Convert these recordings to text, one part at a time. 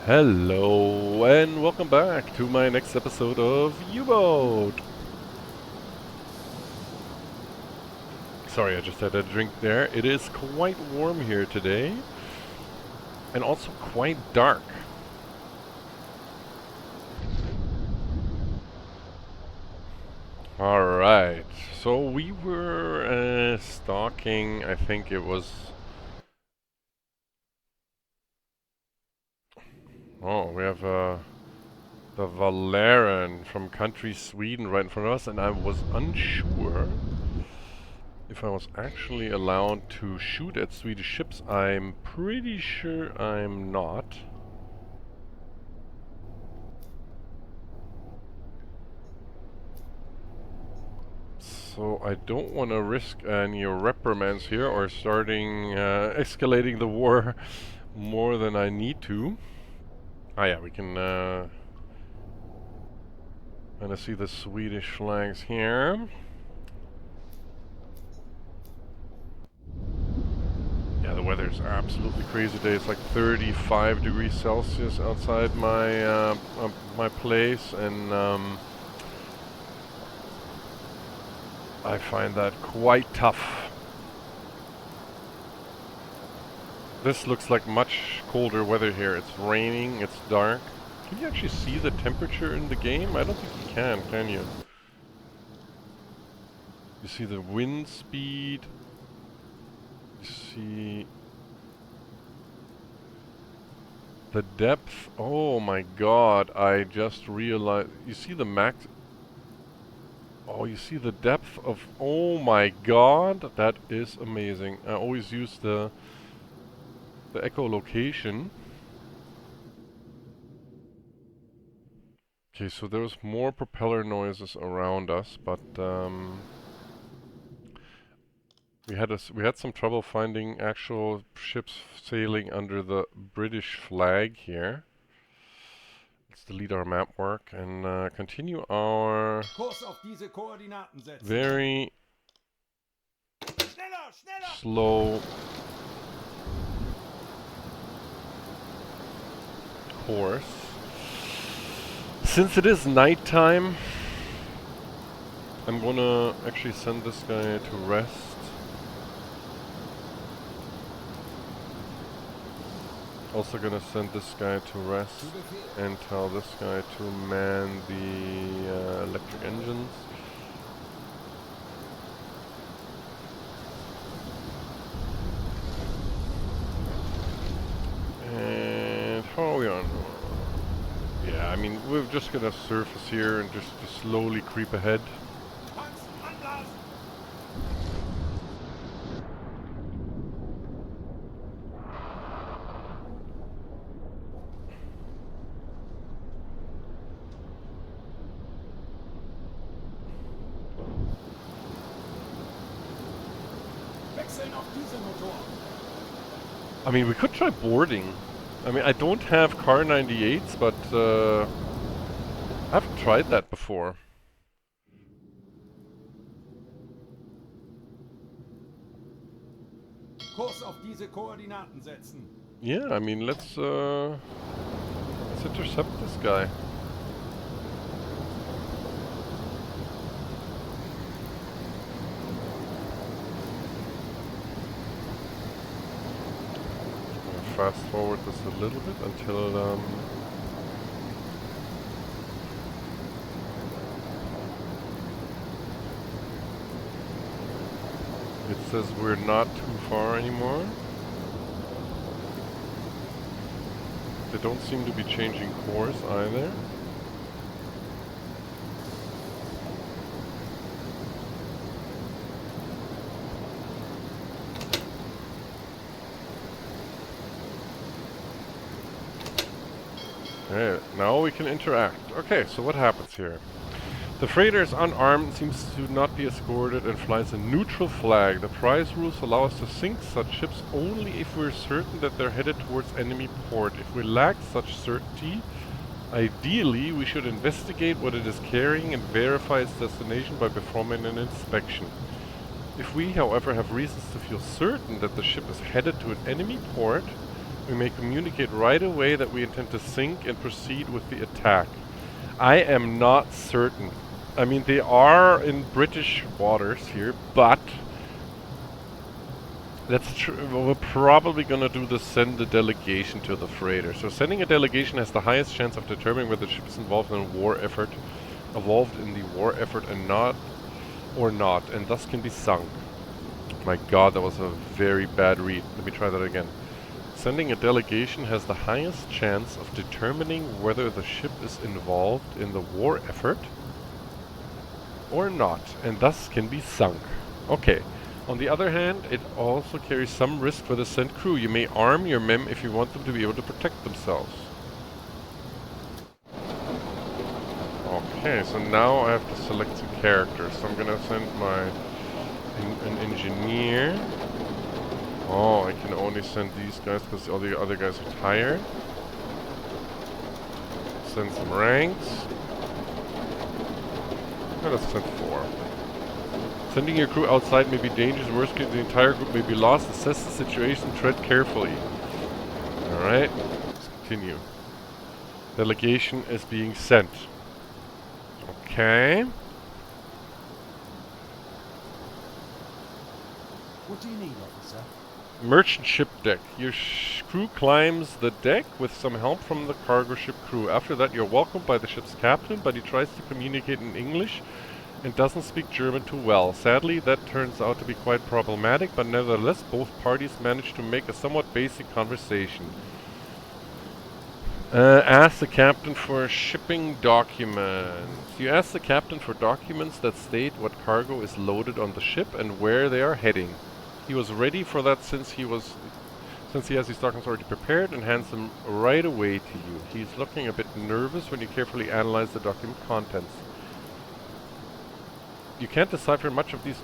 Hello and welcome back to my next episode of UBOAT. Sorry, I just had a drink there. It is quite warm here today and also quite dark. Alright, so we were stalking, I think it was... Oh, we have the Valerian from country Sweden right in front of us, and I was unsure if I was actually allowed to shoot at Swedish ships. I'm pretty sure I'm not. So I don't want to risk any reprimands here or starting escalating the war more than I need to. Ah yeah, we can kind of see the Swedish flags here. Yeah, the weather's absolutely crazy today. It's like 35 degrees Celsius outside my my place, and I find that quite tough. This looks like much colder weather here. It's raining, it's dark. Can you actually see the temperature in the game? I don't think you can you? You see the wind speed. You see the depth. Oh my god, I just realized. You see the max. Oh, you see the depth of. Oh my god, that is amazing. I always use the echolocation. Okay, so there's more propeller noises around us, but we had some trouble finding actual ships sailing under the British flag here. Let's delete our map work and continue our very slow course. Since it is nighttime, I'm gonna actually send this guy to rest. Also gonna send this guy to rest and tell this guy to man the electric engines. And how are we on? Yeah, I mean, we're just gonna surface here and just slowly creep ahead. I mean, we could try boarding. I mean, I don't have car 98s, but I haven't tried that before. Kurs auf diese Koordinaten setzen. Yeah, I mean, let's intercept this guy. Fast forward this a little bit until it says we're not too far anymore. They don't seem to be changing course either. Okay, now we can interact. Okay, so what happens here? The freighter is unarmed, seems to not be escorted, and flies a neutral flag. The price rules allow us to sink such ships only if we're certain that they're headed towards enemy port. If we lack such certainty, ideally we should investigate what it is carrying and verify its destination by performing an inspection. If we, however, have reasons to feel certain that the ship is headed to an enemy port, We may communicate right away that we intend to sink and proceed with the attack. I am not certain. I mean, they are in British waters here, but that's true. We're probably gonna do the send a delegation to the freighter. So sending a delegation has the highest chance of determining whether the ship is involved in a war effort, and not, and thus can be sunk. My God, that was a very bad read. Let me try that again. Sending a delegation has the highest chance of determining whether the ship is involved in the war effort or not, and thus can be sunk. Okay. On the other hand, it also carries some risk for the sent crew. You may arm your mem if you want them to be able to protect themselves. Okay, so now I have to select some characters. So I'm gonna send an engineer. Oh, I can only send these guys because all the other guys are tired. Send some ranks. Let's send 4. Sending your crew outside may be dangerous. Worst case, the entire group may be lost. Assess the situation. Tread carefully. Alright, let's continue. Delegation is being sent. Okay. What do you need, officer? Merchant ship deck. Your crew climbs the deck with some help from the cargo ship crew. After that, you're welcomed by the ship's captain, but he tries to communicate in English and doesn't speak German too well. Sadly, that turns out to be quite problematic, but nevertheless, both parties manage to make a somewhat basic conversation. Ask the captain for shipping documents. You ask the captain for documents that state what cargo is loaded on the ship and where they are heading. He was ready for that since he has his documents already prepared and hands them right away to you. He's looking a bit nervous when you carefully analyze the document contents. You can't decipher much of these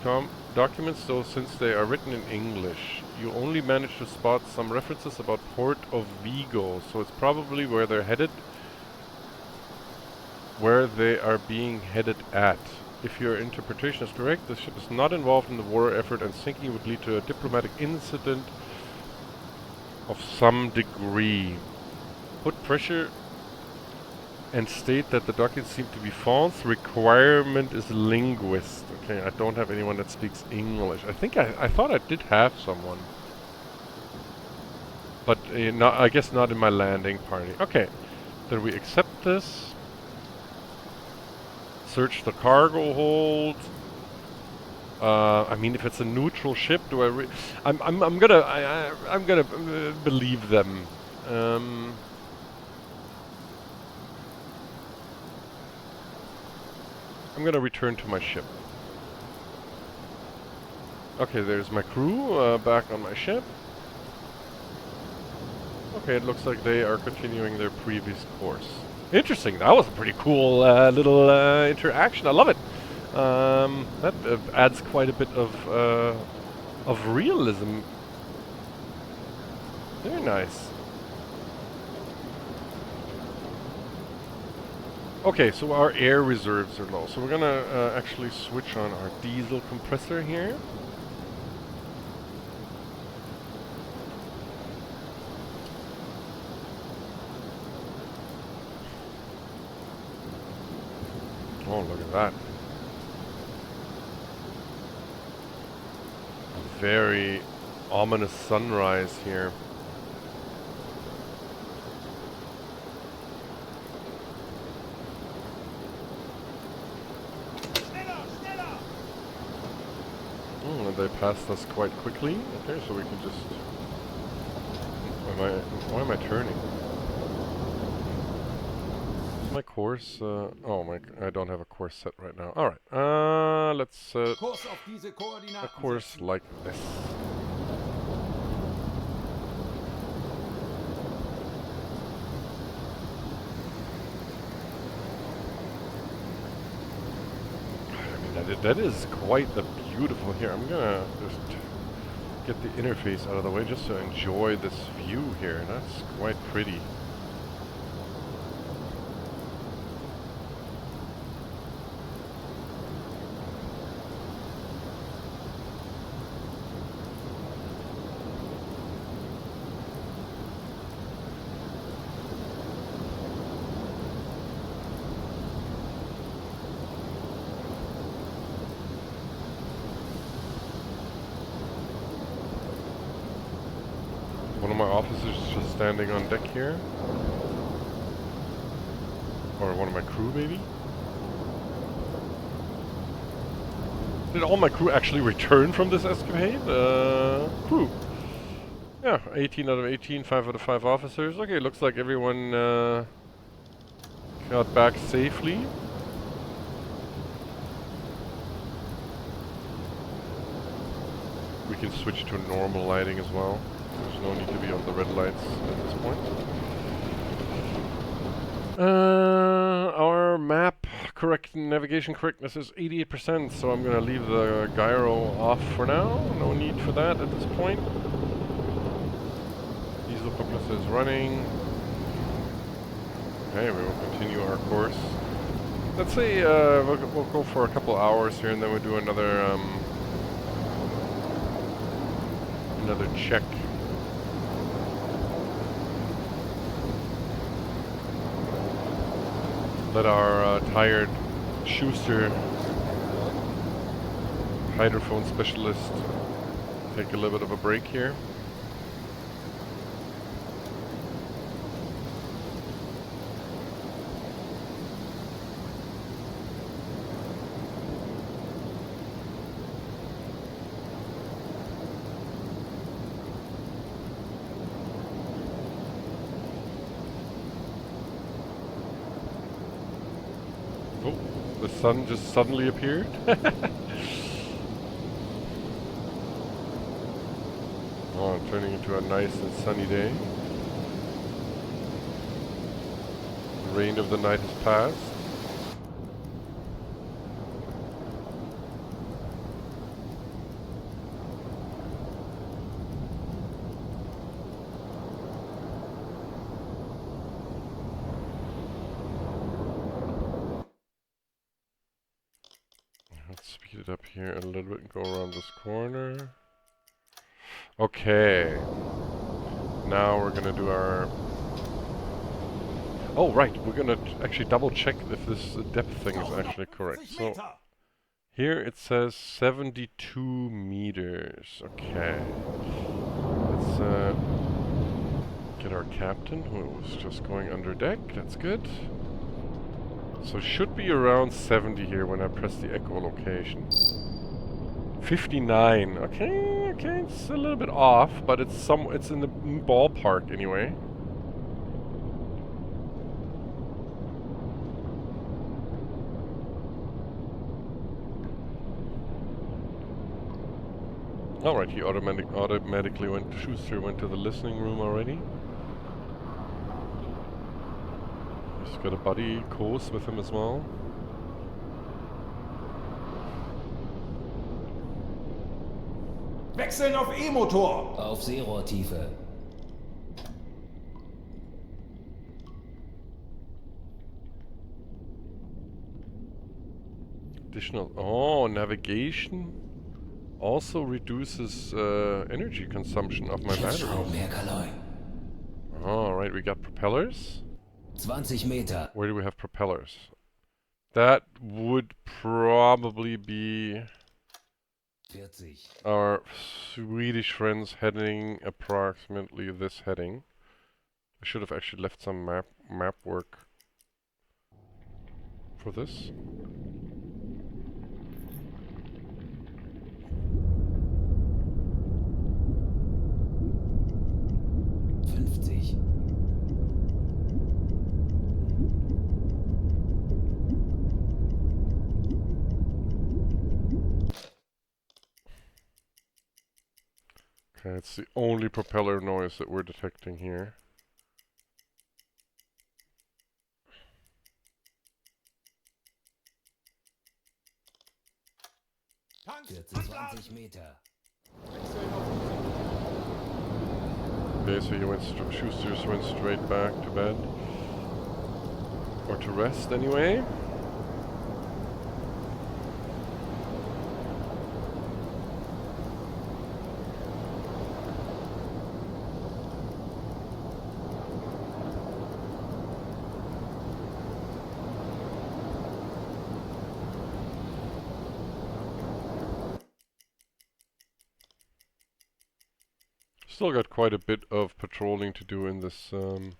documents, though, since they are written in English. You only manage to spot some references about Port of Vigo, so it's probably where they're headed, where they are being headed at. If your interpretation is correct, the ship is not involved in the war effort, and sinking would lead to a diplomatic incident of some degree. Put pressure and state that the documents seem to be false. Requirement is linguist. Okay, I don't have anyone that speaks English. I thought I did have someone. But I guess not in my landing party. Okay, then we accept this. Search the cargo hold. I mean, if it's a neutral ship, do I? I'm gonna believe them. I'm gonna return to my ship. Okay, there's my crew back on my ship. Okay, it looks like they are continuing their previous course. Interesting. That was a pretty cool little interaction. I love it. That adds quite a bit of realism. Very nice. Okay, so our air reserves are low. So we're gonna actually switch on our diesel compressor here. Oh, look at that. A very ominous sunrise here. They passed us quite quickly. Okay, so we can just... Why am I turning? Is my course... oh, I don't have a course set right now. Alright, let's set a course like this. That is quite the beautiful here. I'm gonna just get the interface out of the way just to enjoy this view here. That's quite pretty. One of my officers is just standing on deck here. Or one of my crew, maybe? Did all my crew actually return from this escapade? Crew. Yeah, 18 out of 18, 5 out of 5 officers. Okay, looks like everyone got back safely. We can switch to normal lighting as well. There's no need to be on the red lights at this point. Our map navigation correctness is 88%, so I'm gonna leave the gyro off for now. No need for that at this point. Diesel compressor is running. Okay, we will continue our course. Let's say we'll go for a couple hours here, and then we'll do another check. Let our tired Schuster hydrophone specialist take a little bit of a break here. The sun just suddenly appeared. Oh, turning into a nice and sunny day. The rain of the night has passed. Let's speed it up here a little bit and go around this corner. Okay. Now we're gonna do our... Oh, right. We're gonna actually double check if this depth thing is actually correct. So here it says 72 meters. Okay. Let's get our captain, who was just going under deck. That's good. So it should be around 70 here when I press the echolocation. 59. Okay, okay, it's a little bit off, but it's in the ballpark anyway. Alright, he automatically went to Schuster, went to the listening room already. He's got a buddy course with him as well. Wechseln auf E-Motor! Auf Seerohrtiefe. Additional... Oh, navigation also reduces energy consumption of my batteries. Oh, right, we got propellers. 20 Meter. Where do we have propellers? That would probably be 40. our Swedish friends heading approximately this heading. I should have actually left some map work for this. Okay, it's the only propeller noise that we're detecting here. Okay, so you went Schuster's went straight back to bed. Or to rest anyway. Still got quite a bit of patrolling to do in this on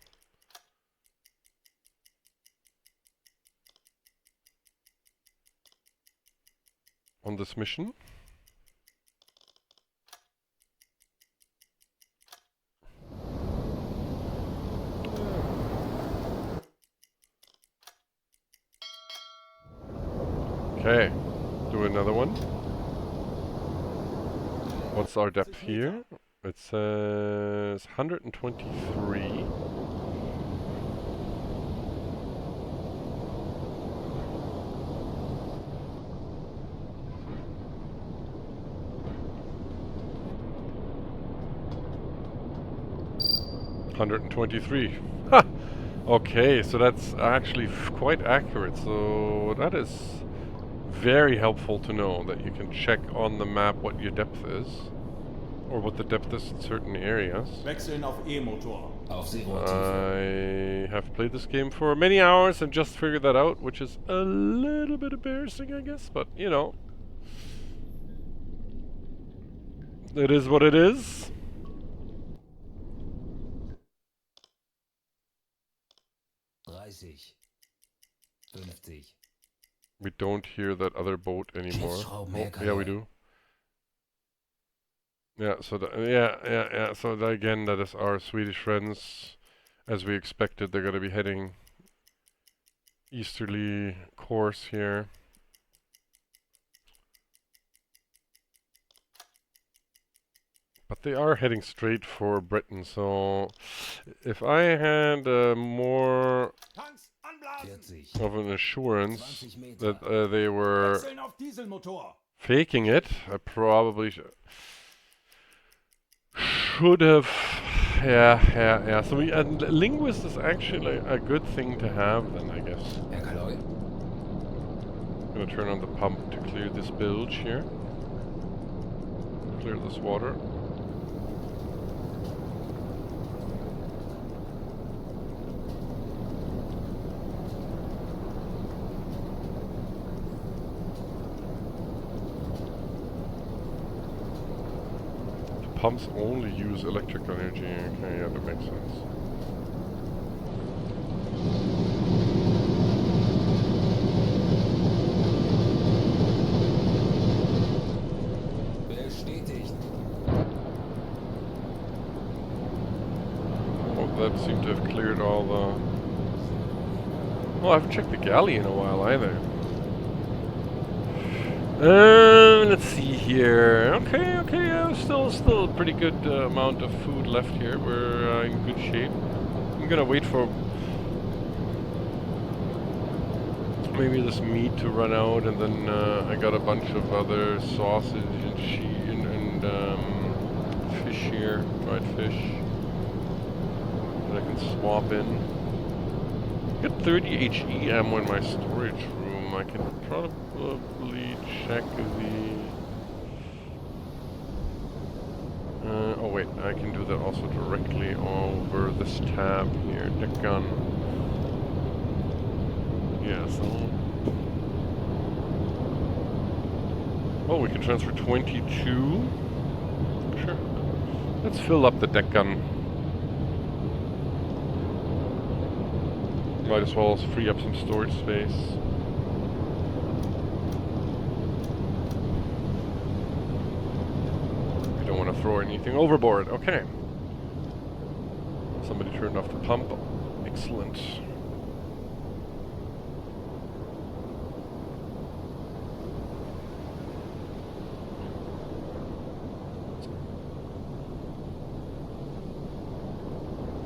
this mission. Okay, do another one. What's our depth here? It says 123. Ha! Okay, so that's actually quite accurate. So that is very helpful to know that you can check on the map what your depth is, or what the depth is in certain areas. Wechseln auf E-Motor. Auf Zero-Tiefe. I have played this game for many hours and just figured that out, which is a little bit embarrassing, I guess, but you know. It is what it is. We don't hear that other boat anymore. Oh, yeah, we do. Yeah, so yeah. So again, that is our Swedish friends. As we expected, they're gonna be heading easterly course here. But they are heading straight for Britain, so if I had more of an assurance that they were faking it, I probably should have. Yeah. So linguist is actually a good thing to have then, I guess. I'm gonna turn on the pump to clear this bilge here. Clear this water. Pumps only use electrical energy. Okay, yeah, that makes sense. Oh, that seemed to have cleared all the... Well, I haven't checked the galley in a while either. Let's see here. Okay, yeah, still a pretty good amount of food left here. We're in good shape. I'm gonna wait for maybe this meat to run out, and then I got a bunch of other sausage and fish here, dried fish, that I can swap in. Got 30 HE ammo in my storage room. I can probably check the... oh wait, I can do that also directly over this tab here, the gun. Yeah, so... Oh, we can transfer 22? Sure. Let's fill up the deck gun. Might as well free up some storage space. We don't want to throw anything overboard. Okay. Somebody turned off the pump. Excellent.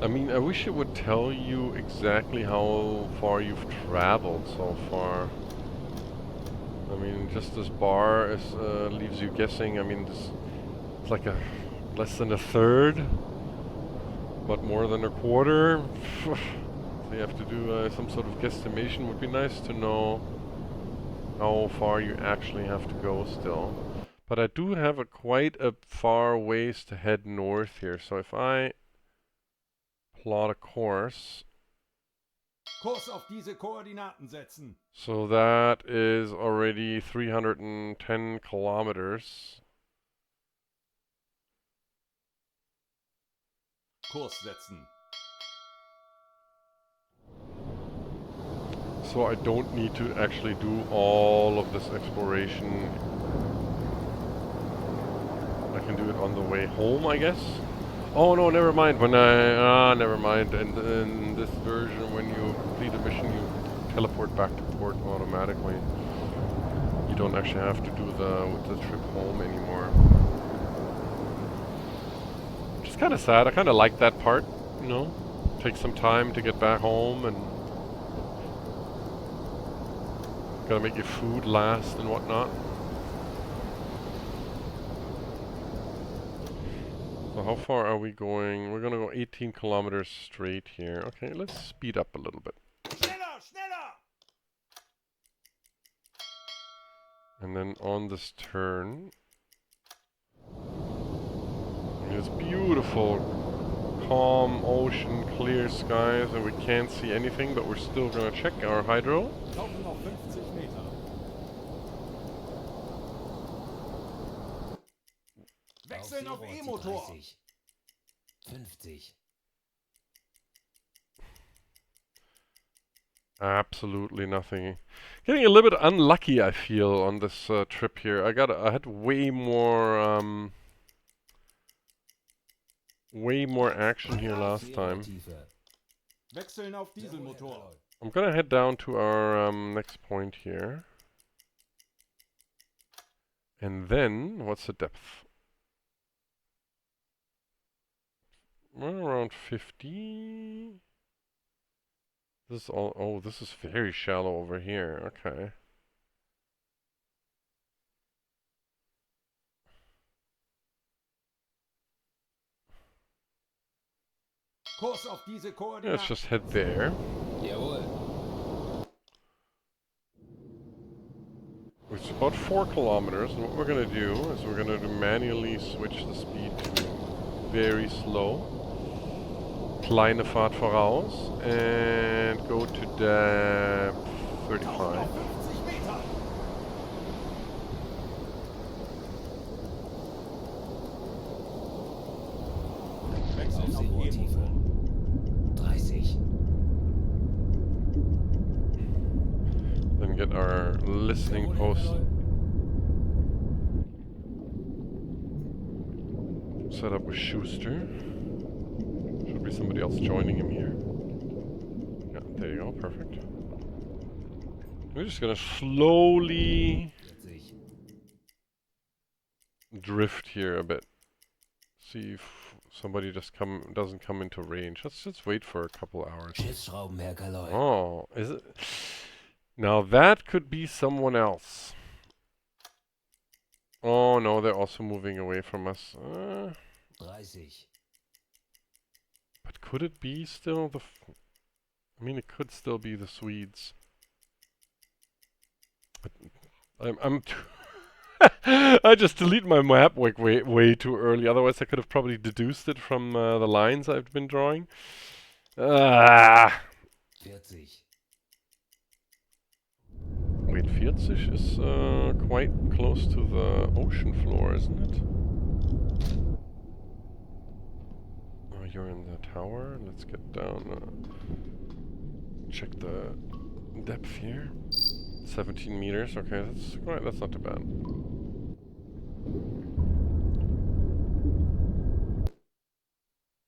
I mean, I wish it would tell you exactly how far you've traveled so far. I mean, just this bar is, leaves you guessing. I mean, it's like less than a third, but more than a quarter. So you have to do some sort of guesstimation. Would be nice to know how far you actually have to go still. But I do have quite a far ways to head north here. So if I plot a course. Kurs auf diese Koordinaten setzen. So that is already 310 kilometers. Kurs setzen. So I don't need to actually do all of this exploration. I can do it on the way home, I guess. Oh no, never mind. Never mind. And in this version, when you complete a mission, you teleport back to port automatically. You don't actually have to do the trip home anymore. Which is kind of sad. I kind of like that part, you know. Take some time to get back home and gotta make your food last and whatnot. So how far are we going? We're gonna go 18 kilometers straight here. Okay, let's speed up a little bit. Schneller, schneller! And then on this turn, it's beautiful, calm ocean, clear skies, and we can't see anything, but we're still gonna check our hydro. Laufen noch 50 Meter. Wechseln auf E-Motor. 50. Absolutely nothing. Getting a little bit unlucky, I feel, on this trip here. I had way more action here last time. Wechseln auf Dieselmotor. I'm gonna head down to our next point here. And then, what's the depth? We're around 50. This is all, oh, this is very shallow over here, okay. Kurs auf diese Yeah, Koordinaten. let's just head there. Jawohl. It's about 4 kilometers, and what we're gonna do is we're gonna manually switch the speed to very slow. Kleine Fahrt voraus, and go to depth 35. 50 Meter. Wechseln auf E-Motor. 30. Then get our listening post set up with Schuster. Should be somebody else joining him here. Yeah, there you go, perfect. We're just gonna slowly 40. drift here a bit. See if somebody doesn't come into range. Let's just wait for a couple hours. Schiffsschraubenwerker läuft. Oh, is it? Now that could be someone else. Oh no, they're also moving away from us. 30. But could it be still the... I mean, it could still be the Swedes. But I'm too... I just deleted my map way too early. Otherwise, I could have probably deduced it from the lines I've been drawing. Ah! 40. Wait, 40 is quite close to the ocean floor, isn't it? Oh, you're in the tower. Let's get down. Check the depth here. 17 meters. Okay, that's not too bad.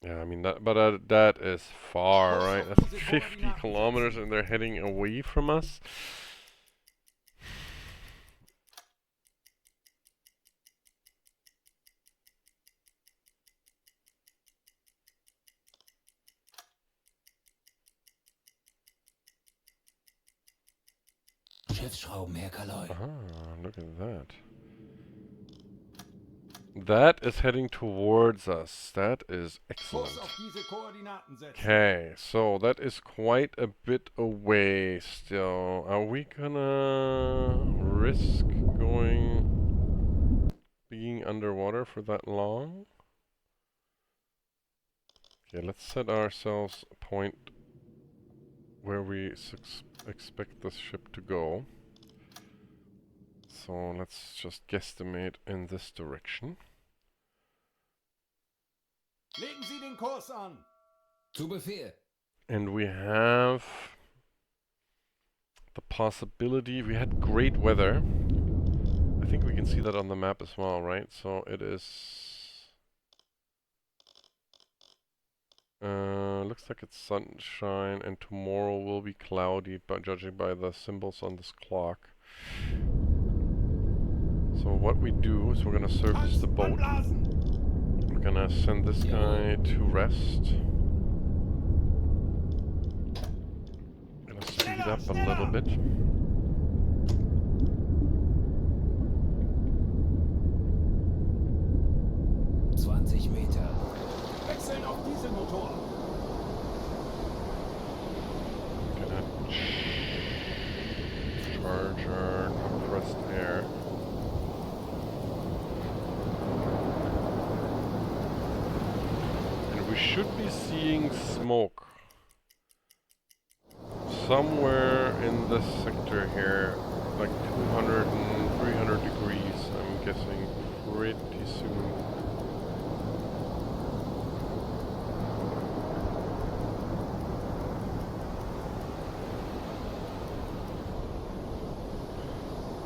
Yeah, I mean that is far, right? That's 50 kilometers, and they're heading away from us. Schiffsschraubenwerker läuft. Ah, look at that. That is heading towards us. That is excellent. Kurs auf diese Koordinaten setzen. Okay, so that is quite a bit away still. Are we gonna risk being underwater for that long? Okay, let's set ourselves a point where we expect this ship to go. So let's just guesstimate in this direction. Legen Sie den Kurs an. Zu Befehl. And we have the possibility, we had great weather. I think we can see that on the map as well, right? So it is, looks like it's sunshine, and tomorrow will be cloudy, but judging by the symbols on this clock. So what we do is we're gonna service the boat. We're gonna send this guy to rest. Gonna speed up a little bit. Meter. Wechseln auf Dieselmotor. Gonna charge our compressed air. And we should be seeing smoke somewhere in this sector here, like 200 and 300 degrees, I'm guessing, pretty soon.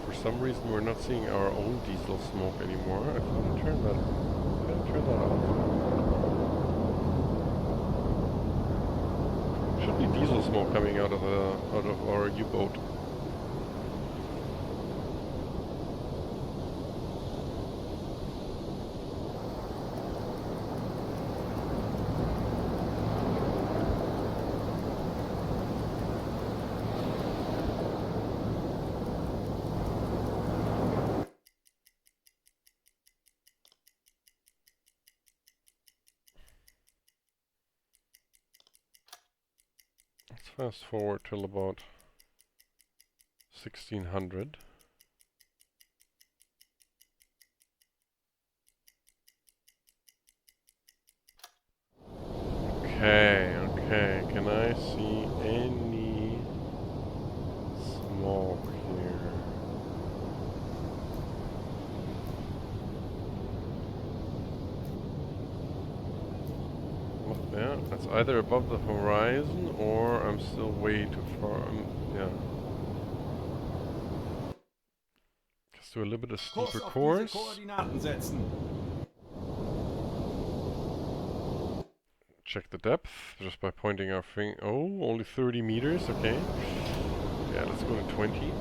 For some reason we're not seeing our own diesel smoke anymore. I thought I turned that off. Should be diesel smoke coming out of our U-boat. Let's fast forward till about 1600. Okay, can I see any smoke here? Yeah, that's either above the horizon or I'm still way too far. Yeah. Let's do a little bit of steeper course. Koordinaten setzen. Check the depth just by pointing our finger. Oh, only 30 meters. Okay. Yeah, let's go to 20.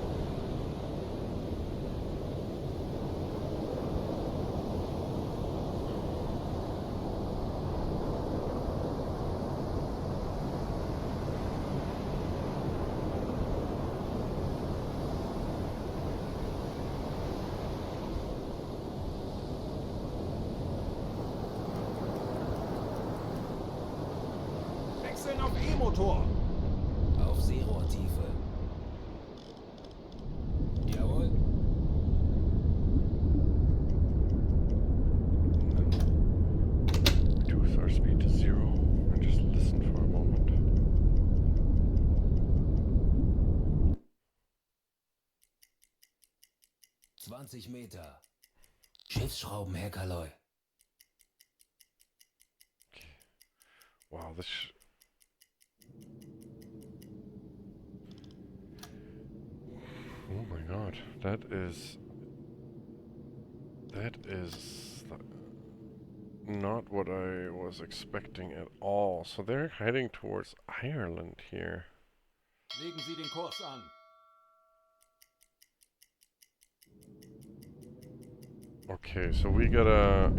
Wechseln auf E-Motor. Auf Seerohrtiefe. Jawohl. Reduce our speed to 0 and just listen for a moment. Meter. Schiffsschrauben, Herr Kaloi. Wow, this. Oh my god, that is not what I was expecting at all. So they're heading towards Ireland here. Legen Sie den Kurs an. Okay, so we gotta,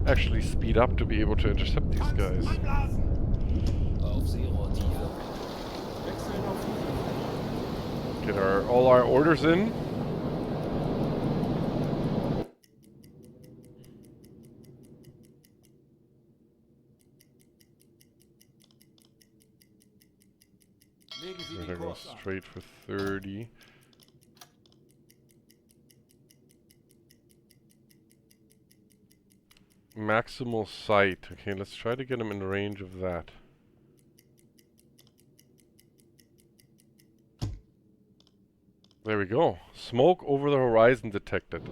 actually speed up to be able to intercept these guys. Auf Seerohrtiefe. Wechseln auf Diesel. Get all our orders in. Legen Sie We're den gonna go Kurs an. straight for 30. Maximal sight. Okay, let's try to get him in range of that. There we go. Smoke over the horizon detected.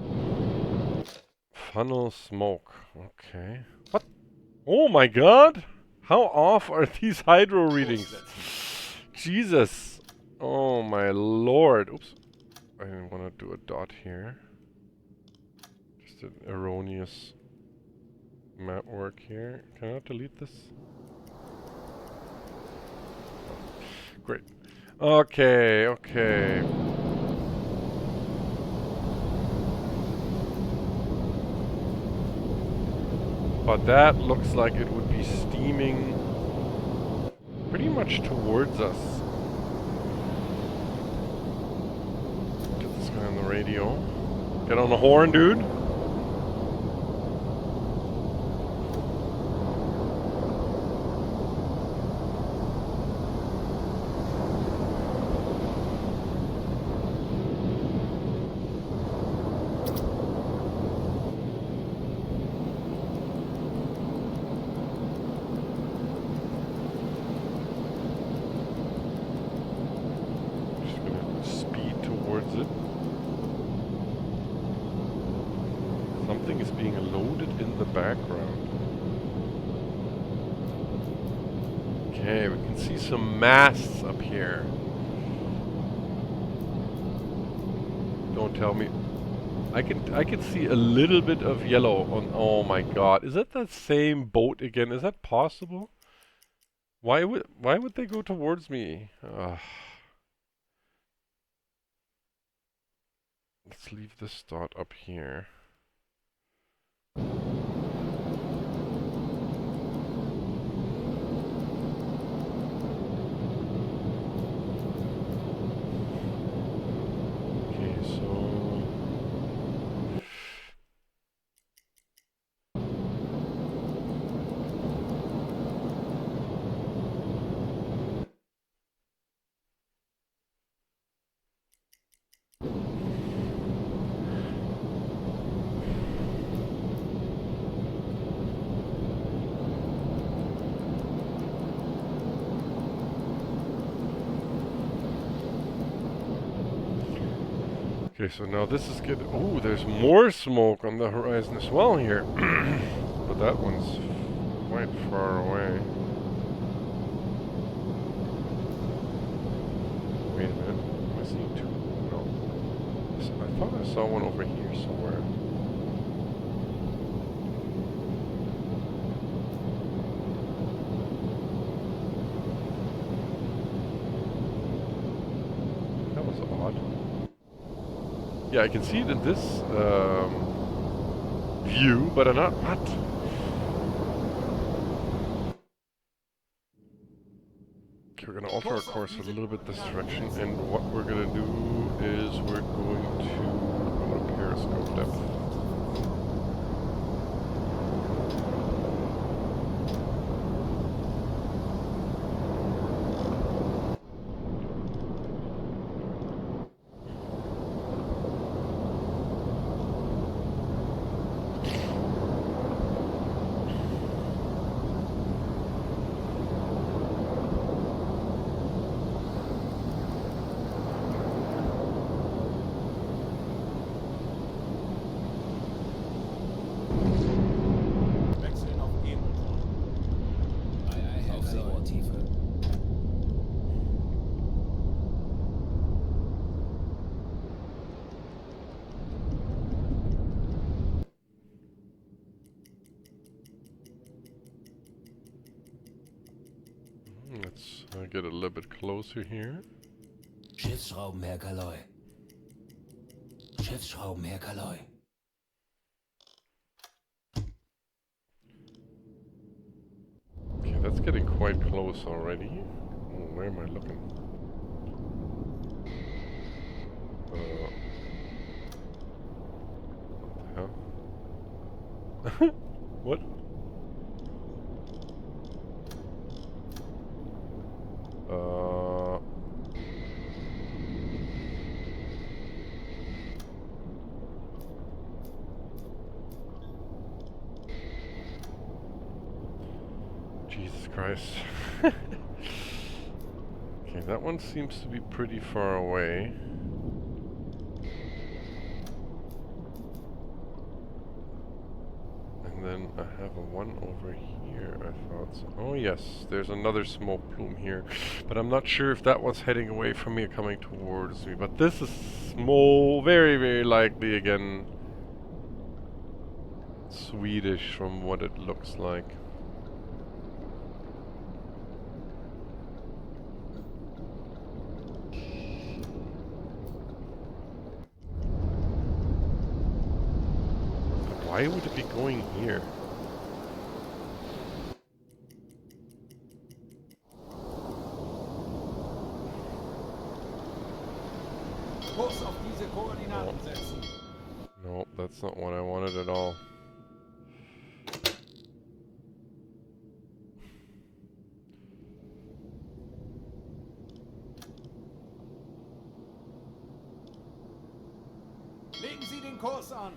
Funnel smoke. Okay. What? Oh my god! How off are these hydro readings? Jesus! Oh my lord! Oops. I didn't want to do a dot here. Just an erroneous map work here. Can I delete this? Great. Okay, okay. But that looks like it would be steaming pretty much towards us. Get this guy on the radio. Get on the horn, dude. Something is being loaded in the background. Okay, we can see some masts up here. Don't tell me. I can see a little bit of yellow on. Oh my god, is that the same boat again? Is that possible? Why would they go towards me? Let's leave this dot up here. Okay, so now this is good. Oh, there's more smoke on the horizon as well here. But that one's quite far away. Wait a minute. Am I seeing two? No. I thought I saw one over here somewhere. That was odd. Yeah, I can see it in this view, but I'm not. What? Okay, we're gonna alter our course a little bit this direction, and what we're gonna do is we're going to go to periscope depth. Let's get a little bit closer here. Schiffsschrauben, Herr Kaloi. Schiffsschrauben, Herr Kaloi. Okay, that's getting quite close already. Oh, where am I looking? What the hell? What? Jesus Christ. Okay, that one seems to be pretty far away. have a one over here, I thought so. Oh yes, there's another smoke plume here. But I'm not sure if that one's heading away from me or coming towards me. But this is small, very, very likely again Swedish from what it looks like. Why would it be going here? Kurs auf diese Koordinaten setzen. No, that's not what I wanted at all. Legen Sie den Kurs an.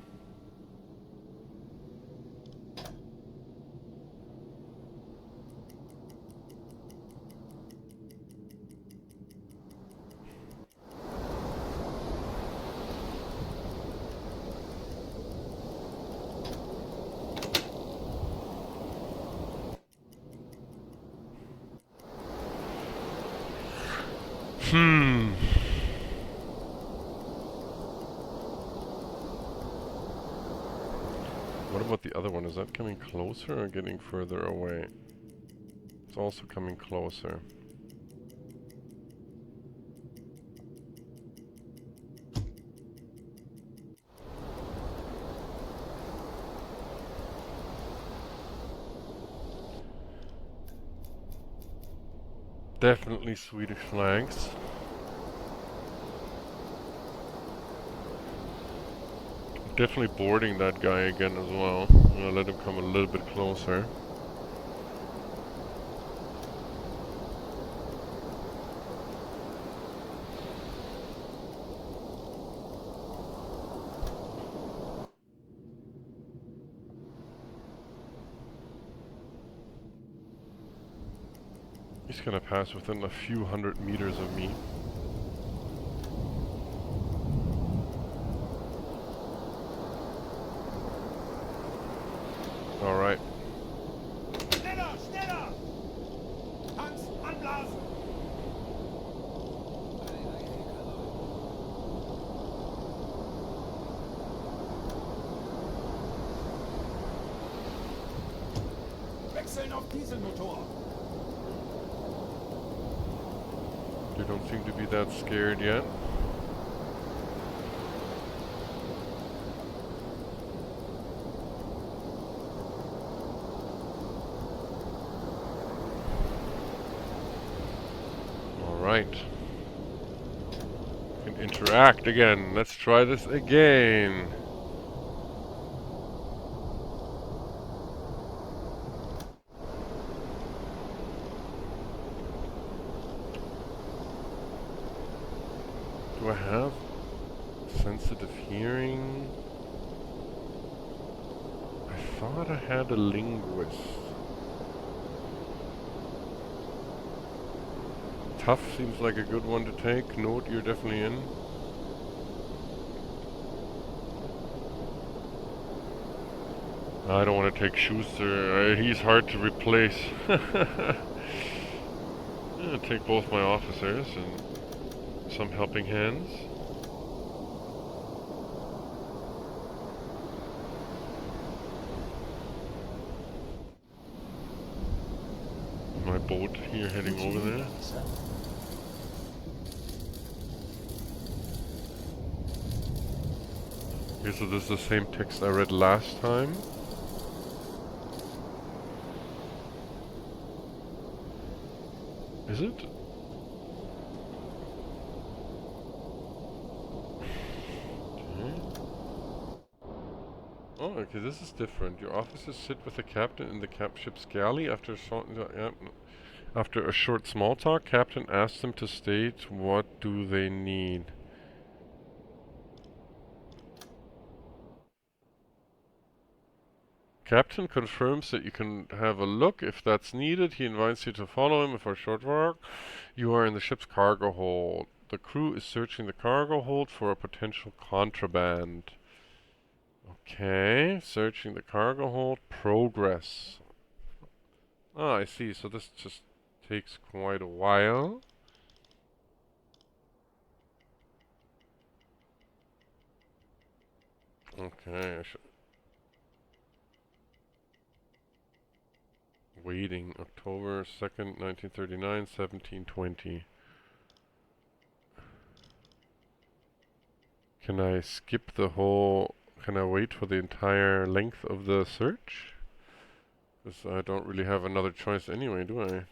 What about the other one? Is that coming closer or getting further away? It's also coming closer. Definitely Swedish flags. Definitely boarding that guy again as well. I'm gonna let him come a little bit closer. He's gonna pass within a few hundred meters of me. Alright. Schneller, schneller! Tanks anblasen! Wechseln auf Dieselmotor. They don't seem to be that scared yet. Alright. We can interact again. Let's try this again. Do I have sensitive hearing? I thought I had a linguist. Tough seems like a good one to take. Note, you're definitely in. I don't want to take Schuster. He's hard to replace. I'll take both my officers and some helping hands. My boat here heading over there. Okay, so this is the same text I read last time. Is it? Oh, okay, this is different. Your officers sit with the captain in the ship's galley after a short small talk. Captain asks them to state what do they need. Captain confirms that you can have a look if that's needed. He invites you to follow him for a short walk. You are in the ship's cargo hold. The crew is searching the cargo hold for a potential contraband. Okay, searching the cargo hold. Progress. Ah, I see. So this just takes quite a while. Okay, I should... Waiting. October 2nd, 1939, 1720. Can I skip the whole... Can I wait for the entire length of the search? Because I don't really have another choice anyway, do I?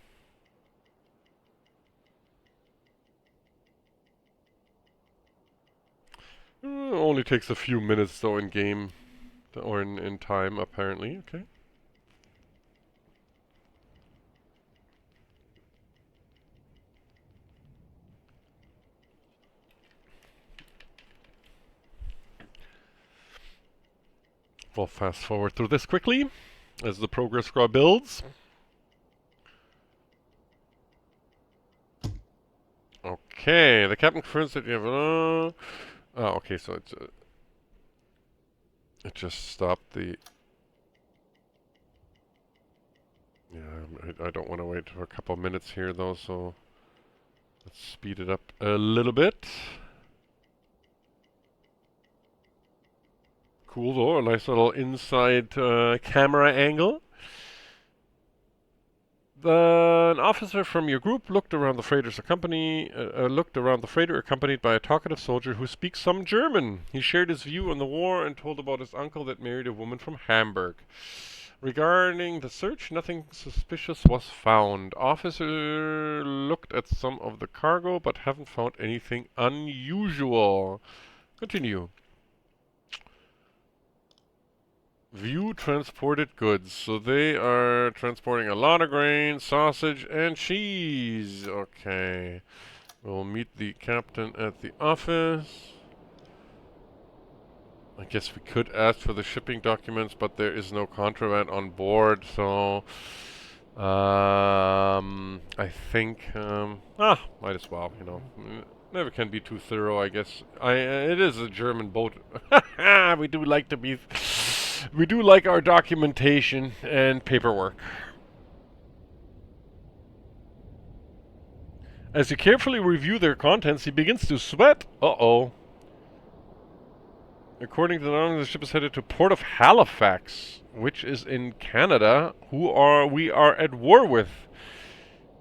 Only takes a few minutes though in game. Or in time, apparently. Okay. We'll fast forward through this quickly as the progress scrub builds. Okay, the captain confirms that you have... oh, okay, so it's... it just stopped the... Yeah, I don't want to wait for a couple of minutes here though, so... Let's speed it up a little bit. Cool though, a nice little inside camera angle. An officer from your group looked around the freighter accompanied by a talkative soldier who speaks some German. He shared his view on the war and told about his uncle that married a woman from Hamburg. Regarding the search, nothing suspicious was found. Officer looked at some of the cargo, but haven't found anything unusual. Continue. View transported goods. So they are transporting a lot of grain, sausage, and cheese. Okay. We'll meet the captain at the office. I guess we could ask for the shipping documents, but there is no contraband on board, so... I think... might as well, you know. Never can be too thorough, I guess. It is a German boat. We do like to be... We do like our documentation and paperwork. As you carefully review their contents, he begins to sweat. Uh-oh. According to the knowledge, the ship is headed to Port of Halifax, which is in Canada, we are at war with,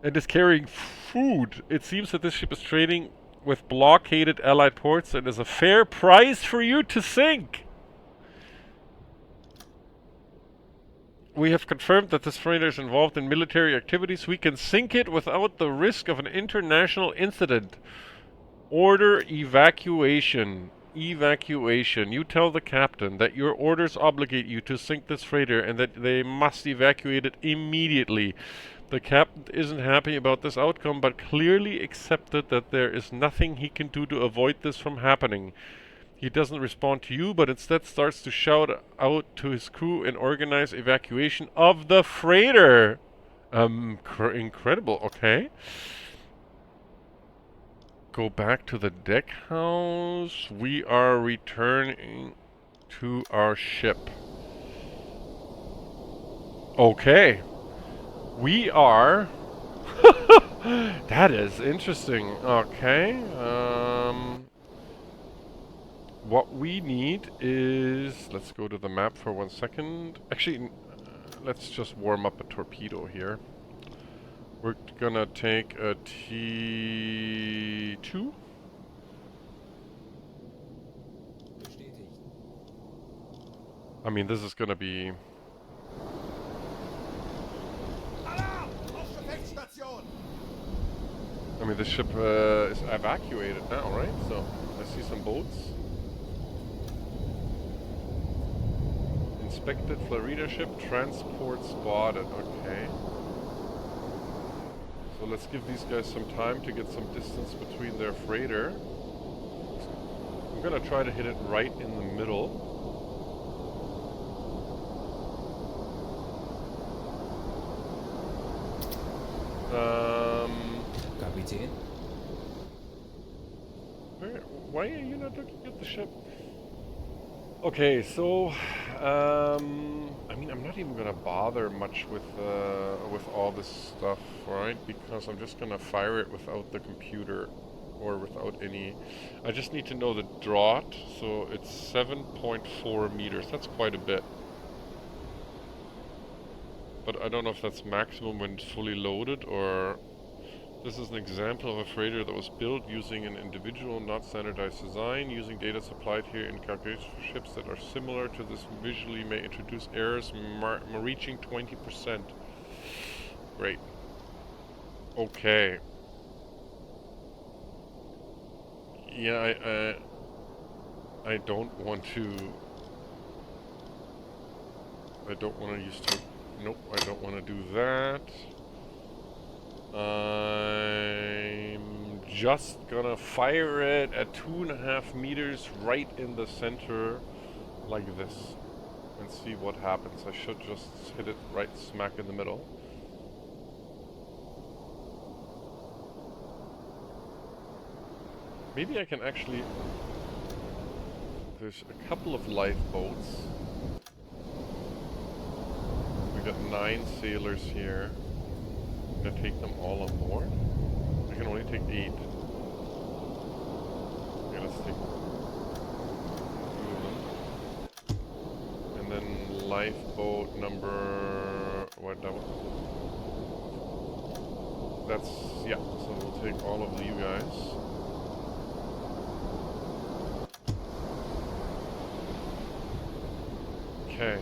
and is carrying food. It seems that this ship is trading with blockaded Allied ports and is a fair price for you to sink. We have confirmed that this freighter is involved in military activities. We can sink it without the risk of an international incident. Order evacuation. Evacuation. You tell the captain that your orders obligate you to sink this freighter and that they must evacuate it immediately. The captain isn't happy about this outcome, but clearly accepted that there is nothing he can do to avoid this from happening. He doesn't respond to you, but instead starts to shout out to his crew and organize evacuation of the freighter. Incredible. Okay. Go back to the deck house. We are returning to our ship. Okay. We are... That is interesting. Okay. What we need is... Let's go to the map for 1 second. Actually, let's just warm up a torpedo here. We're gonna take a T2. I mean, this is gonna be... I mean, this ship is evacuated now, right? So, I see some boats. Inspected Florida ship, transport spotted. Okay. So let's give these guys some time to get some distance between their freighter. I'm gonna try to hit it right in the middle. Kapitän? Why are you not looking at the ship? Okay, so I mean, I'm not even gonna bother much with all this stuff, right? Because I'm just gonna fire it without the computer or without any. I just need to know the draught. So it's 7.4 meters. That's quite a bit. But I don't know if that's maximum when it's fully loaded, or this is an example of a freighter that was built using an individual, not standardized design. Using data supplied here in calculations for ships that are similar to this visually may introduce errors reaching 20%. Great. Okay. Yeah, I don't want to. I don't want to use to. Nope, I don't want to do that. I'm just gonna fire it at 2.5 meters right in the center, like this, and see what happens. I should just hit it right smack in the middle. Maybe I can actually... There's a couple of lifeboats. We got 9 sailors here. Can I take them all on board? I can only take 8. Okay, let's take 2 of them. And then lifeboat number... what that one? That's... yeah, so we'll take all of you guys. Okay.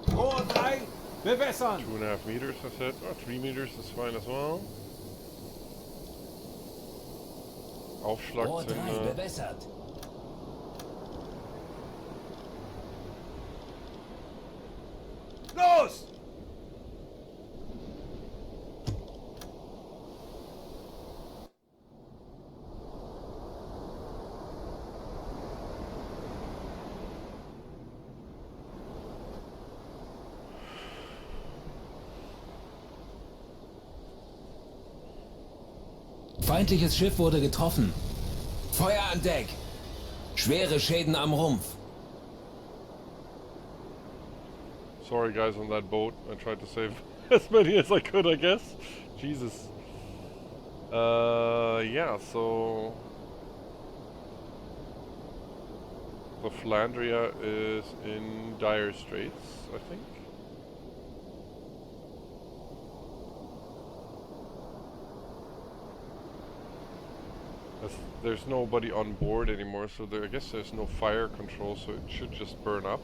Rohr 3, bewässern! 2.5 meters, I said. Oh, 3 meters is fine as well. Rohr 3 Aufschlagzimmer. bewässert. Los! Feindliches Schiff wurde getroffen. Feuer an Deck. Schwere Schäden am Rumpf. Sorry guys on that boat. I tried to save as many as I could, I guess. Jesus. Yeah, so... the Flandria is in dire straits, I think. There's nobody on board anymore, so I guess there's no fire control, so it should just burn up.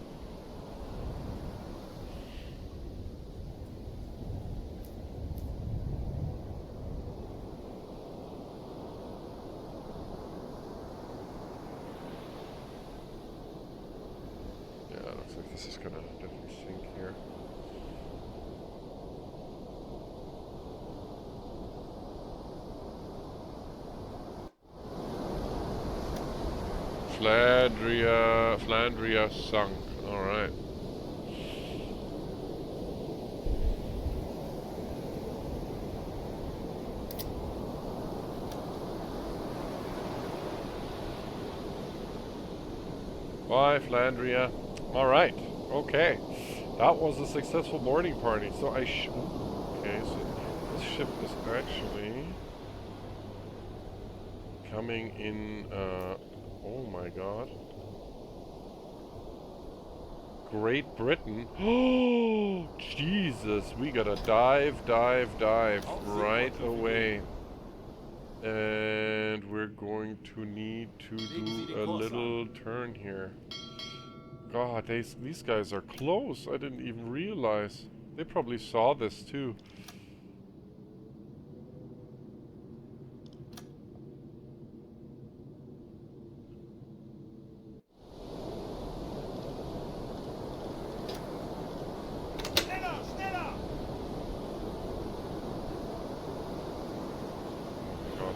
Yeah, it looks like this is gonna definitely sink here. Flandria sunk. Alright. Bye, Flandria. Alright. Okay. That was a successful boarding party. So okay, so this ship is actually coming in, oh my god. Great Britain. Oh, Jesus. We gotta dive right away. And we're going to need to do a little turn here. God, these guys are close. I didn't even realize. They probably saw this too.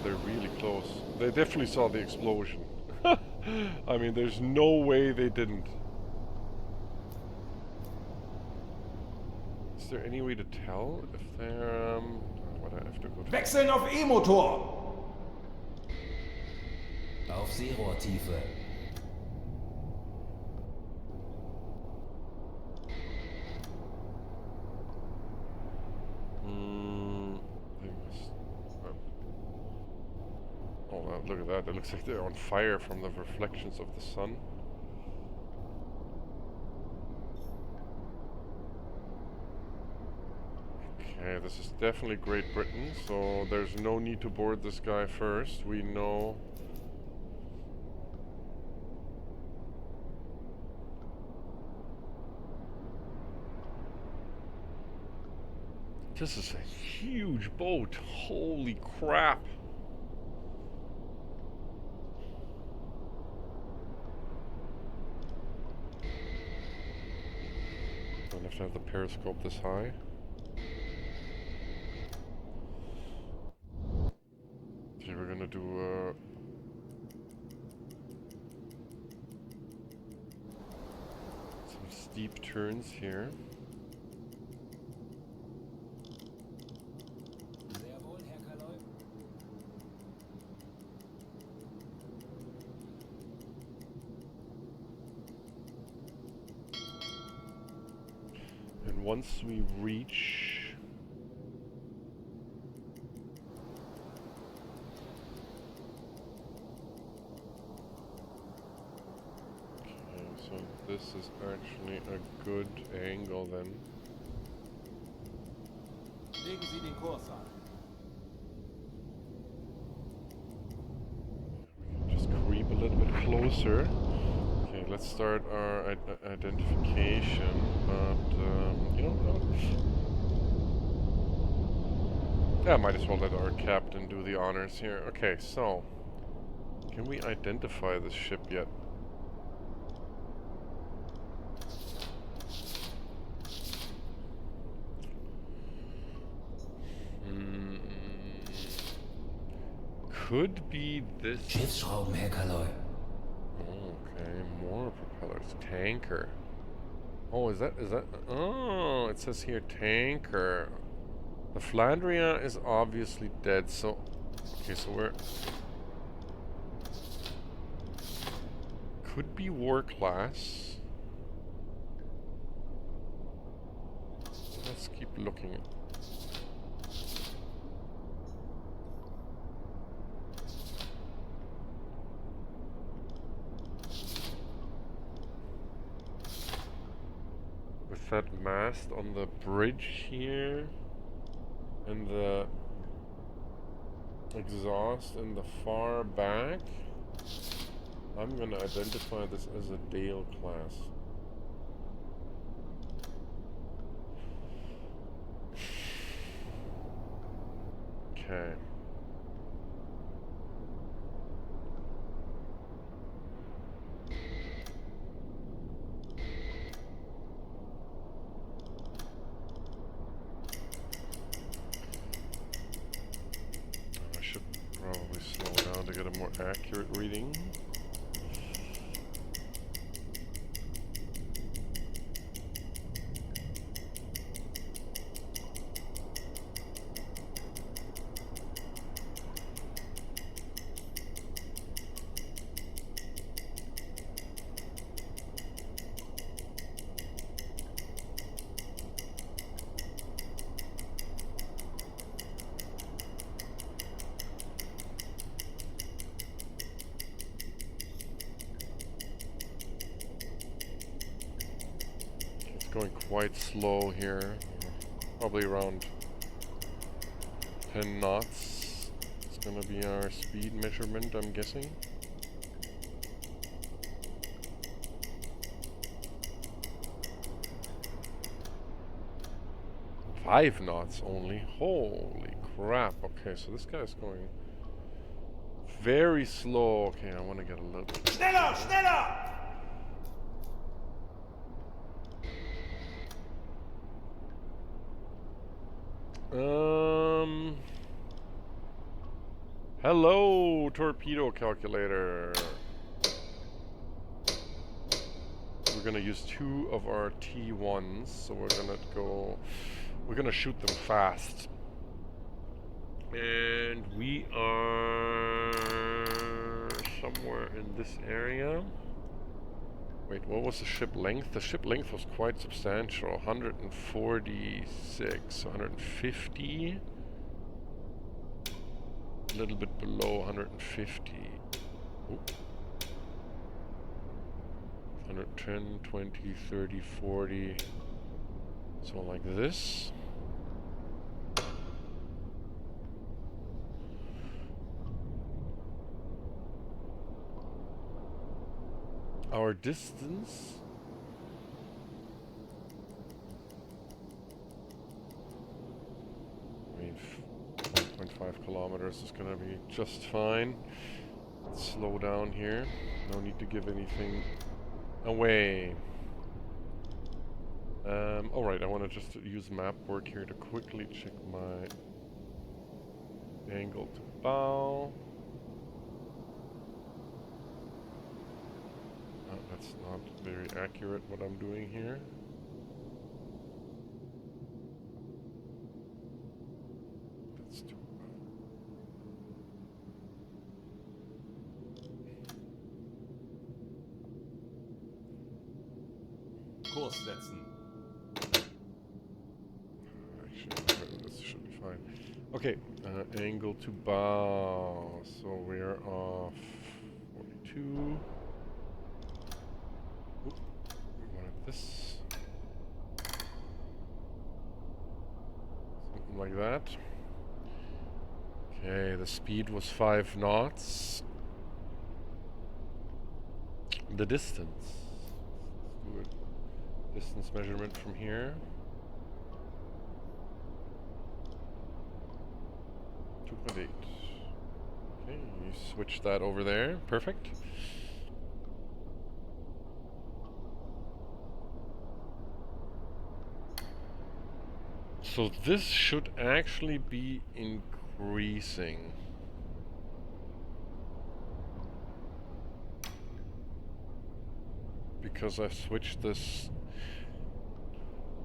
They're really close. They definitely saw the explosion. I mean, there's no way they didn't. Is there any way to tell if they're what I have to go to? Wechseln auf E-Motor! Auf Seerohrtiefe. They must. Oh, look at that! It looks like they're on fire from the reflections of the sun. Okay, this is definitely Great Britain, so there's no need to board this guy first. We know. This is a huge boat. Holy crap. Don't have to have the periscope this high. Okay, we're gonna do some steep turns here. Sehr wohl, Herr Kaloi. And once we reach so this is actually a good angle then. Legen Sie den Kurs an. We can just creep a little bit closer. Okay, let's start our identification, but you know what? Yeah, might as well let our captain do the honors here. Okay, so can we identify this ship yet? Could be this. Schiffsschrauben, Herr Kaloi. Okay, more propellers. Tanker. Oh, is that? Oh, it says here tanker. The Flandria is obviously dead, so... Okay, so we're... Could be war class. Let's keep looking. With that mast on the bridge here, and the exhaust in the far back, I'm gonna identify this as a Dale class. Okay. I should probably slow down to get a more accurate reading. Going quite slow here, probably around 10 knots. It's gonna be our speed measurement, I'm guessing. Five knots only. Holy crap. Okay, so this guy's going very slow. Okay, I want to get a little bit. Schneller, schneller! Hello, torpedo calculator. We're gonna use 2 of our T1s, so we're gonna go We're gonna shoot them fast. And we are somewhere in this area. Wait, what was the ship length? The ship length was quite substantial. 146, 150. A little bit below 150. Ooh. 110, 20, 30, 40. So like this. Our distance. I mean, 1.5 kilometers is gonna be just fine. Let's slow down here. No need to give anything away. Alright, I want to just use map work here to quickly check my angle to bow. That's not very accurate what I'm doing here. Let's do Kurs setzen. Actually, this should be fine. Okay, angle to bow. So we're off 42. Oop, we wanted this. Something like that. Okay, the speed was 5 knots. The distance. Let's do it. Distance measurement from here. 2.8. Okay, you switch that over there. Perfect. So this should actually be increasing. Because I've switched this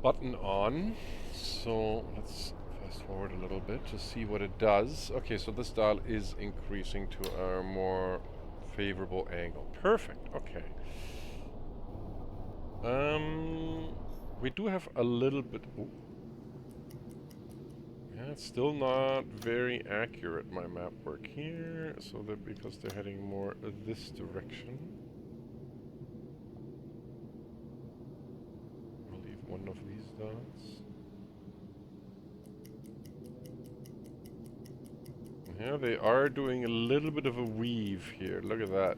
button on. So let's fast forward a little bit to see what it does. Okay, so this dial is increasing to a more favorable angle. Perfect, okay. We do have a little bit... Ooh. Yeah, it's still not very accurate, my map work here. So that because they're heading more this direction. I'll leave one of these dots. Yeah, they are doing a little bit of a weave here. Look at that.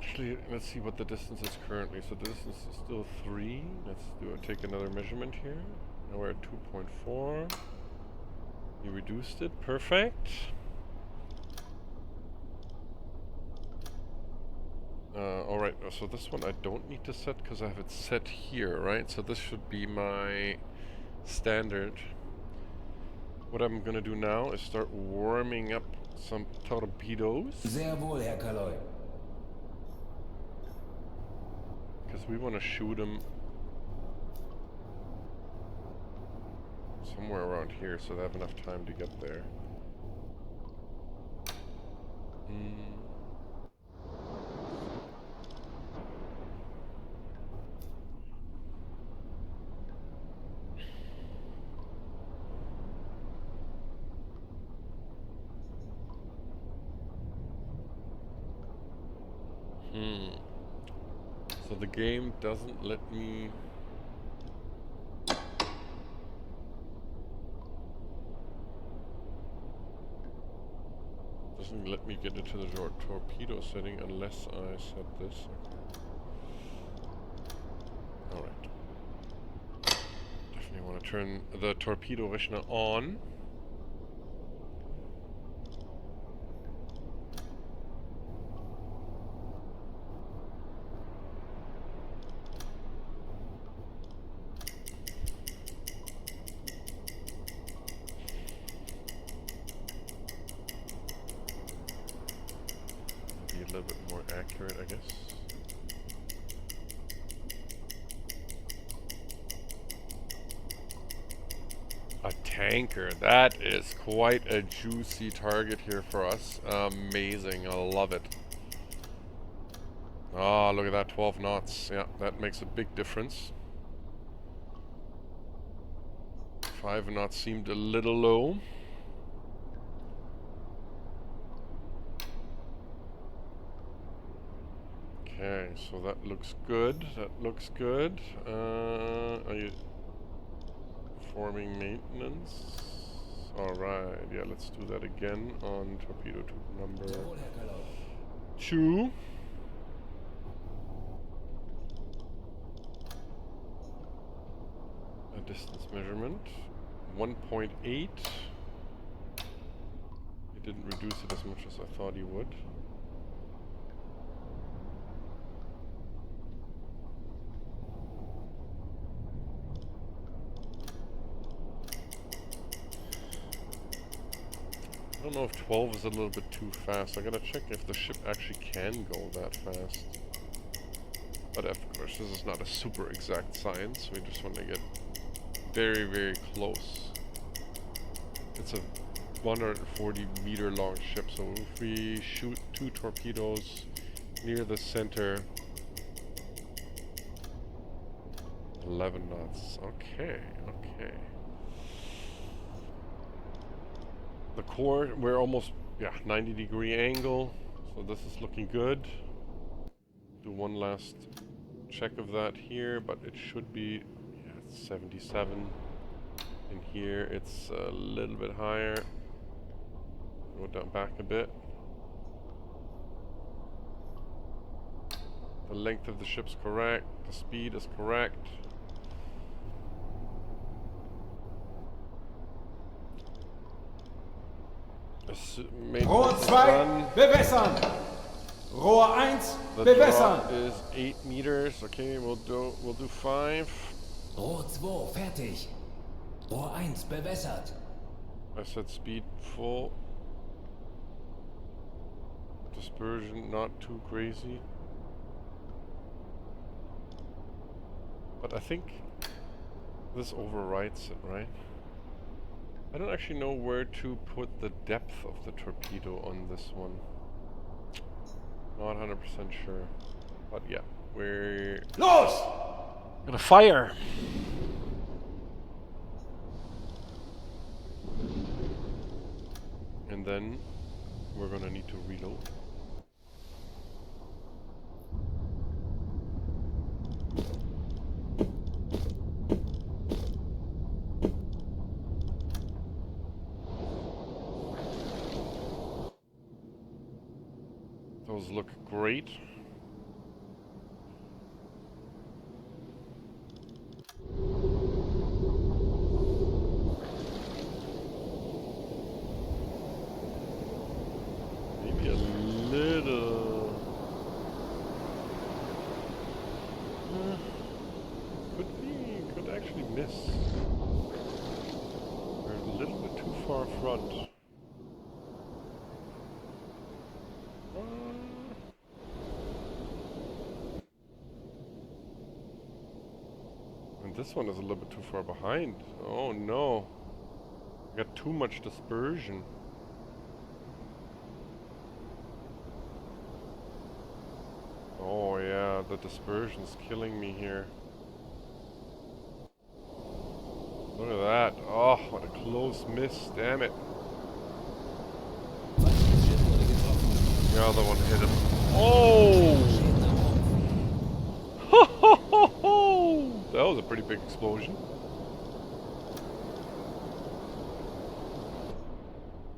Actually, let's see what the distance is currently. So the distance is still 3. Let's take another measurement here. Now we're at 2.4. You reduced it. Perfect. Alright, so this one I don't need to set because I have it set here, right? So this should be my standard. What I'm gonna do now is start warming up some torpedoes. Sehr wohl, Herr Kaloy. Because we want to shoot them somewhere around here so they have enough time to get there. So the game doesn't let me... Doesn't let me get into the torpedo setting unless I set this. Okay. Alright. Definitely want to turn the torpedo Rechner on. accurate, I guess. A tanker. That is quite a juicy target here for us. Amazing. I love it. Ah, look at that. 12 knots. Yeah, that makes a big difference. 5 knots seemed a little low. Okay, so that looks good. That looks good. Are you performing maintenance? Alright, yeah, let's do that again on torpedo tube number 2. A distance measurement. 1.8. He didn't reduce it as much as I thought he would. I don't know if 12 is a little bit too fast. I gotta check if the ship actually can go that fast. But of course, this is not a super exact science. We just want to get very, very close. It's a 140 meter long ship, so if we shoot 2 torpedoes near the center, 11 knots. Okay, okay. The core, we're almost, 90-degree angle, so this is looking good. Do one last check of that here, but it should be, it's 77. In here, it's a little bit higher. Go down back a bit. The length of the ship's correct. The speed is correct. Rohr 2, bewässern! Rohr 1, bewässern! The drop is 8 meters. Okay, we'll do 5. Rohr 2, fertig. Rohr 1, bewässert. I said speed full. Dispersion not too crazy. But I think this overwrites it, right? I don't actually know where to put the depth of the torpedo on this one. Not 100% sure. But yeah, we're Los! gonna fire! And then we're gonna need to reload. Those look great. Maybe a little... could actually miss. We're a little bit too far front. And this one is a little bit too far behind. Oh no. We got too much dispersion. Oh yeah, the dispersion's killing me here. Look at that. Oh, what a close miss, damn it. The other one hit him. Oh! Ho ho ho ho! That was a pretty big explosion.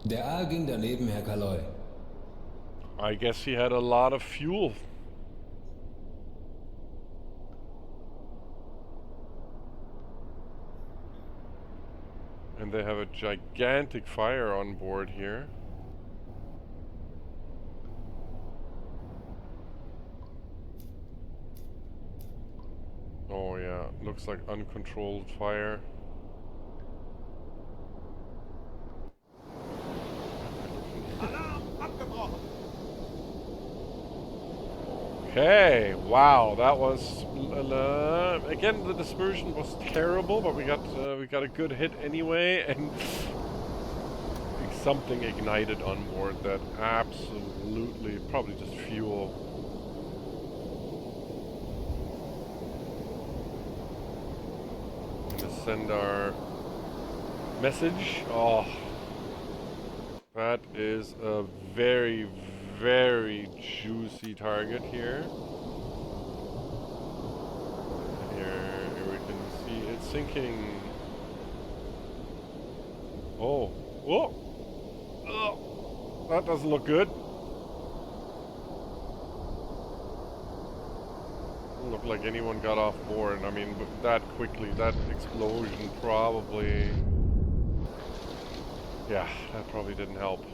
Der Aal ging daneben, Herr Kaloy. I guess he had a lot of fuel. And they have a gigantic fire on board here. Oh yeah, looks like uncontrolled fire. Alarm abgebrochen! Okay, wow, that was again the dispersion was terrible, but we got a good hit anyway, and something ignited on board that absolutely probably just fuel. Gonna send our message. Oh, that is a very, very juicy target here. Here we can see it sinking. Oh, whoa! Oh, that doesn't look good. Doesn't look like anyone got off board. I mean, that quickly, that explosion probably. Yeah, that probably didn't help.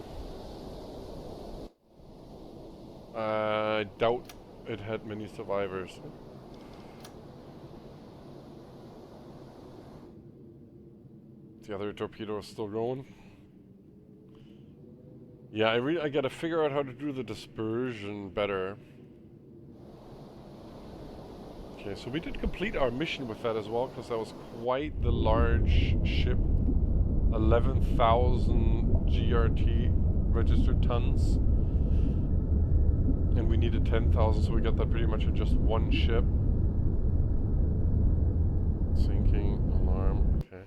I doubt it had many survivors. The other torpedo is still going. Yeah, I gotta figure out how to do the dispersion better. Okay, so we did complete our mission with that as well, because that was quite the large ship. 11,000 GRT registered tons. And we needed 10,000, so we got that pretty much in just one ship. Sinking, alarm, okay.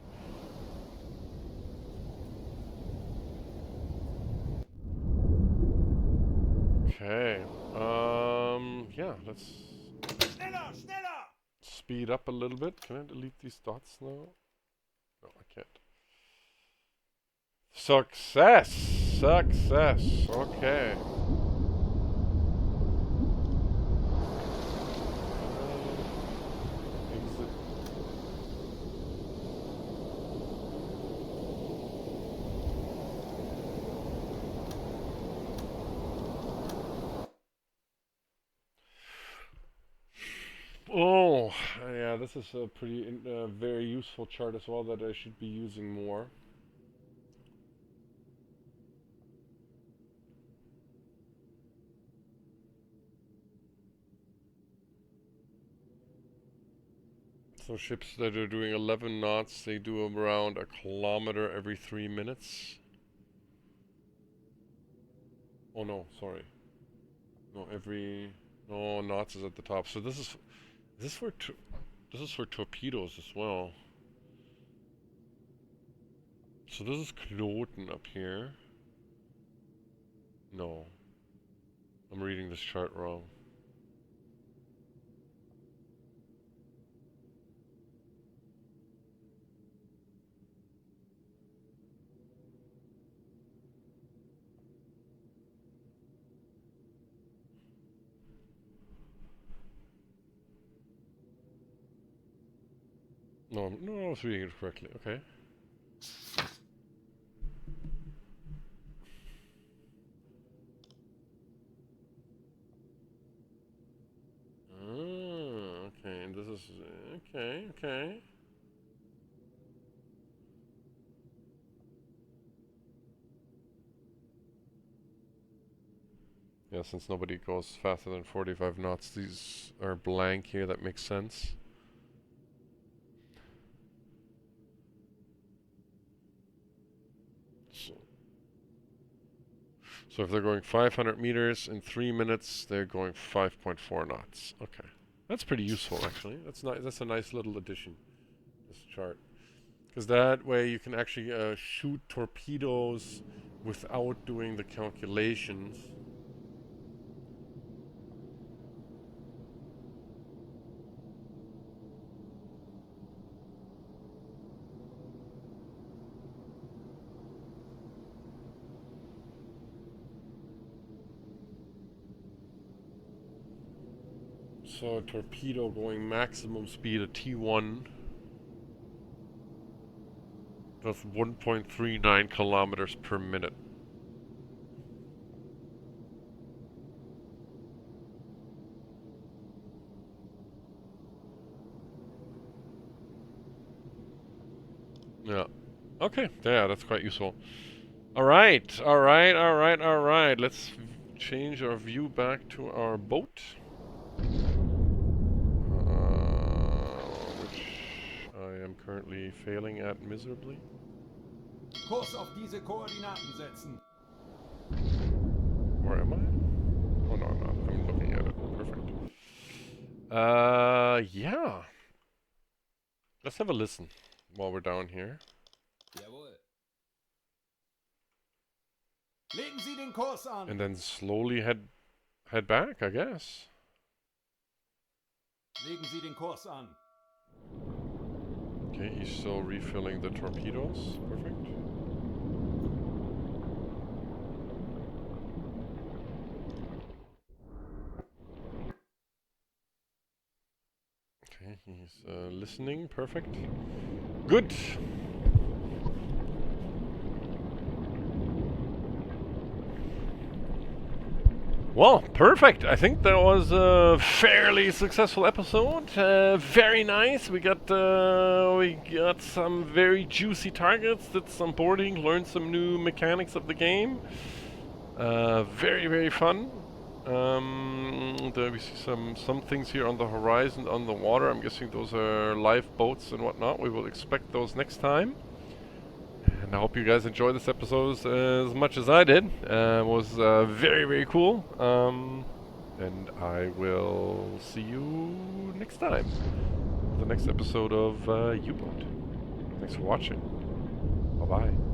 Okay, yeah, let's speed up a little bit. Can I delete these dots now? No, I can't. Success! Success! Okay. Exit. Oh, yeah, this is a pretty, very useful chart as well that I should be using more. So ships that are doing 11 knots, they do around a kilometer every 3 minutes. Oh no, sorry. No, no, knots is at the top. So this is for torpedoes as well. So this is Knoten up here. No. I'm reading this chart wrong. No, I was reading it correctly. Okay. Okay, and this is okay. Yeah, since nobody goes faster than 45 knots, these are blank here. That makes sense. So if they're going 500 meters in 3 minutes, they're going 5.4 knots. Okay, that's pretty useful actually. That's nice. That's a nice little addition. This chart, because that way you can actually shoot torpedoes without doing the calculations. So a torpedo going maximum speed at T1 does 1.39 kilometers per minute. Yeah. Okay. Yeah, that's quite useful. All right. Let's change our view back to our boat. currently failing at miserably. Kurs auf diese Koordinaten setzen. Where am I? Oh no, I'm not. I'm looking at it. Perfect. Yeah. Let's have a listen while we're down here. Jawohl. Legen Sie den Kurs an. And then slowly head back, I guess. Legen Sie den Kurs an. Okay, he's still refilling the torpedoes. Perfect. Okay, he's listening. Perfect. Good. Well, perfect. I think that was a fairly successful episode. Very nice. We got some very juicy targets. Did some boarding. Learned some new mechanics of the game. Very, very fun. There we see some things here on the horizon on the water. I'm guessing those are live boats and whatnot. We will expect those next time. And I hope you guys enjoyed this episode as much as I did. It was very, very cool. And I will see you next time. The next episode of UBOAT. Thanks for watching. Bye-bye.